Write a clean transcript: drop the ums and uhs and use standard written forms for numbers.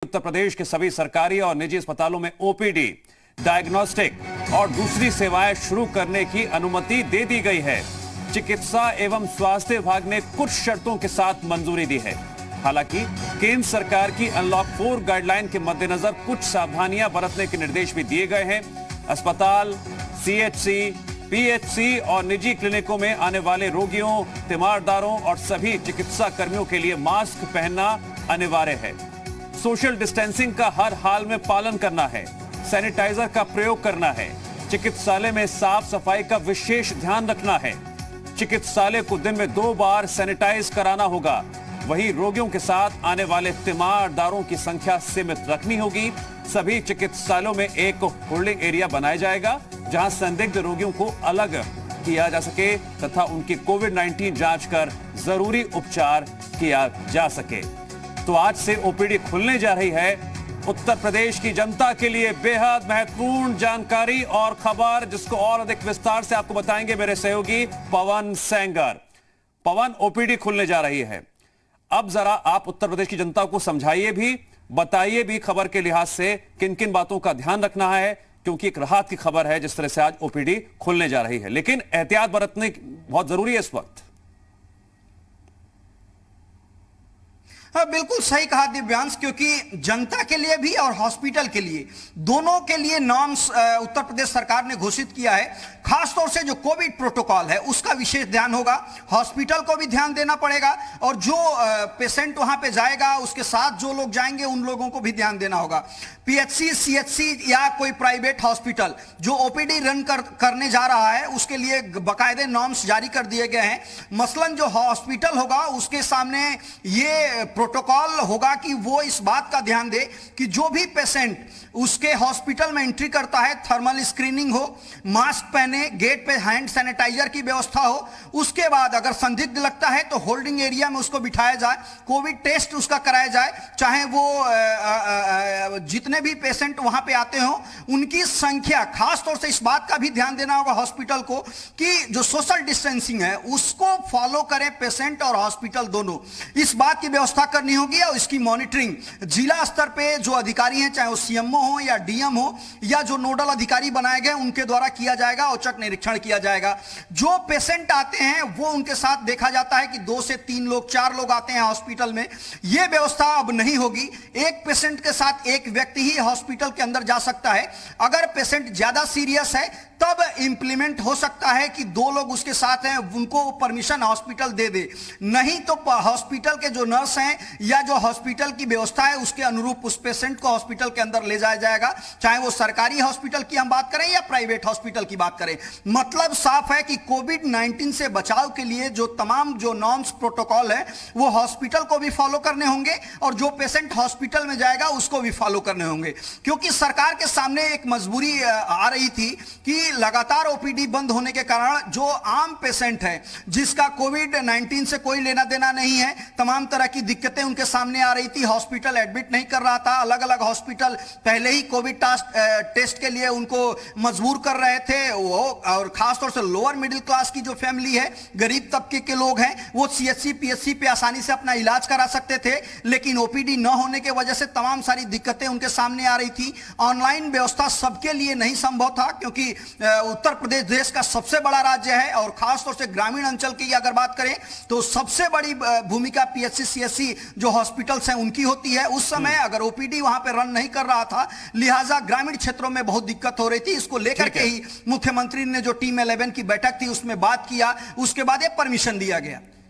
उत्तर प्रदेश के सभी सरकारी और निजी अस्पतालों में ओपीडी, डायग्नोस्टिक और दूसरी सेवाएं शुरू करने की अनुमति दे दी गई है। चिकित्सा एवं स्वास्थ्य विभाग ने कुछ शर्तों के साथ मंजूरी दी है। हालांकि केंद्र सरकार की अनलॉक 4 गाइडलाइन के मद्देनजर कुछ सावधानियां बरतने के निर्देश भी दिए गए हैं। अस्पताल, सीएचसी, पीएचसी और निजी क्लिनिकों में आने वाले रोगियों, तीमारदारों और सभी चिकित्सा कर्मियों के लिए मास्क पहनना अनिवार्य है। सोशल डिस्टेंसिंग का हर हाल में पालन करना है। सैनिटाइजर का प्रयोग करना है। चिकित्सालय में साफ सफाई का विशेष ध्यान रखना है। चिकित्सालय को दिन में 2 बार सैनिटाइज कराना होगा। वहीं रोगियों के साथ आने वाले तीमारदारों की संख्या सीमित रखनी होगी। सभी चिकित्सालयों में एक होल्डिंग एरिया बनाया जाएगा जहां संदिग्ध रोगियों को अलग किया जा सके तथा उनकी कोविड-19 जांच कर जरूरी उपचार किया जा सके। तो आज से ओपीडी खुलने जा रही है। उत्तर प्रदेश की जनता के लिए बेहद महत्वपूर्ण जानकारी और खबर, जिसको और अधिक विस्तार से आपको बताएंगे मेरे सहयोगी पवन सेंगर। पवन, ओपीडी खुलने जा रही है। अब जरा आप उत्तर प्रदेश की जनता को समझाइए भी, बताइए भी खबर के लिहाज से किन किन बातों का ध्यान रखना है, क्योंकि एक राहत की खबर है जिस तरह से आज ओपीडी खुलने जा रही है, लेकिन एहतियात बरतनी बहुत जरूरी है इस वक्त। बिल्कुल सही कहा दिव्यांश, क्योंकि जनता के लिए भी और हॉस्पिटल के लिए, दोनों के लिए नॉर्म्स उत्तर प्रदेश सरकार ने घोषित किया है। खासतौर से जो कोविड प्रोटोकॉल है उसका विशेष ध्यान होगा। हॉस्पिटल को भी ध्यान देना पड़ेगा और जो पेशेंट वहां पे जाएगा उसके साथ जो लोग जाएंगे उन लोगों को भी ध्यान देना होगा। पीएचसी, सीएचसी या कोई प्राइवेट हॉस्पिटल जो ओपीडी रन करने जा रहा है उसके लिए बाकायदे नॉर्म्स जारी कर दिए गए हैं। मसलन जो हॉस्पिटल होगा उसके सामने ये प्रोटोकॉल होगा कि वो इस बात का ध्यान दे कि जो भी पेशेंट उसके हॉस्पिटल में एंट्री करता है थर्मल स्क्रीनिंग हो, मास्क पहने, गेट पे हैंड सैनिटाइजर की व्यवस्था हो। उसके बाद अगर संदिग्ध लगता है तो होल्डिंग एरिया में उसको बिठाया जाए, कोविड टेस्ट उसका कराया जाए। चाहे वो जितने भी पेशेंट वहां पे आते हो उनकी संख्या, खासतौर से इस बात का भी ध्यान देना होगा हॉस्पिटल को कि जो सोशल डिस्टेंसिंग है उसको फॉलो करें पेशेंट और हॉस्पिटल दोनों। इस बात की व्यवस्था करनी होगी और इसकी मॉनिटरिंग जिला स्तर पे जो अधिकारी हैं, चाहे वो सीएमओ हो या डीएम हो या जो नोडल अधिकारी बनाए गए उनके द्वारा किया जाएगा। औचक निरीक्षण किया जाएगा। जो पेशेंट आते हैं वो उनके साथ देखा जाता है कि 2 से 3 लोग, 4 लोग आते हैं हॉस्पिटल में। यह व्यवस्था अब नहीं होगी। एक पेशेंट के साथ एक व्यक्ति ही हॉस्पिटल के अंदर जा सकता है। अगर पेशेंट ज्यादा सीरियस है तब इंप्लीमेंट हो सकता है कि 2 लोग उसके साथ हैं, उनको परमिशन हॉस्पिटल दे दे। नहीं तो हॉस्पिटल के जो नर्स हैं या जो हॉस्पिटल की व्यवस्था है उसके अनुरूप उस पेशेंट को हॉस्पिटल के अंदर ले जाया जाएगा, चाहे वो सरकारी हॉस्पिटल की हम बात करें या प्राइवेट हॉस्पिटल की बात करें। मतलब साफ है कि कोविड-19 से बचाव के लिए जो तमाम जो नॉर्म्स प्रोटोकॉल है वो हॉस्पिटल को भी फॉलो करने होंगे और जो पेशेंट हॉस्पिटल में जाएगा उसको भी फॉलो करने होंगे। क्योंकि सरकार के सामने एक मजबूरी आ रही थी कि लगातार ओपीडी बंद होने के कारण जो आम पेशेंट है जिसका कोविड-19 से कोई लेना देना नहीं है, तमाम तरह की दिक्कतें उनके सामने आ रही थी। हॉस्पिटल एडमिट नहीं कर रहा था। अलग अलग हॉस्पिटल पहले ही कोविड टेस्ट के लिए उनको मजबूर कर रहे थे वो, और खासतौर से लोअर मिडिल क्लास की जो फैमिली है, गरीब तबके के लोग हैं, वो सीएचसी, पीएचसी पे आसानी से अपना इलाज करा सकते थे। लेकिन ओपीडी न होने की वजह से तमाम सारी दिक्कतें उनके सामने आ रही थी। ऑनलाइन व्यवस्था सबके लिए नहीं संभव था क्योंकि उत्तर प्रदेश देश का सबसे बड़ा राज्य है और खासतौर से ग्रामीण अंचल की अगर बात करें तो सबसे बड़ी भूमिका पीएचसी, सीएचसी जो हॉस्पिटल्स हैं उनकी होती है। उस समय अगर ओपीडी वहां पे रन नहीं कर रहा था, लिहाजा ग्रामीण क्षेत्रों में बहुत दिक्कत हो रही थी। इसको लेकर के ही मुख्यमंत्री ने जो टीम 11 की बैठक थी उसमें बात किया, उसके बाद ये परमिशन दिया गया।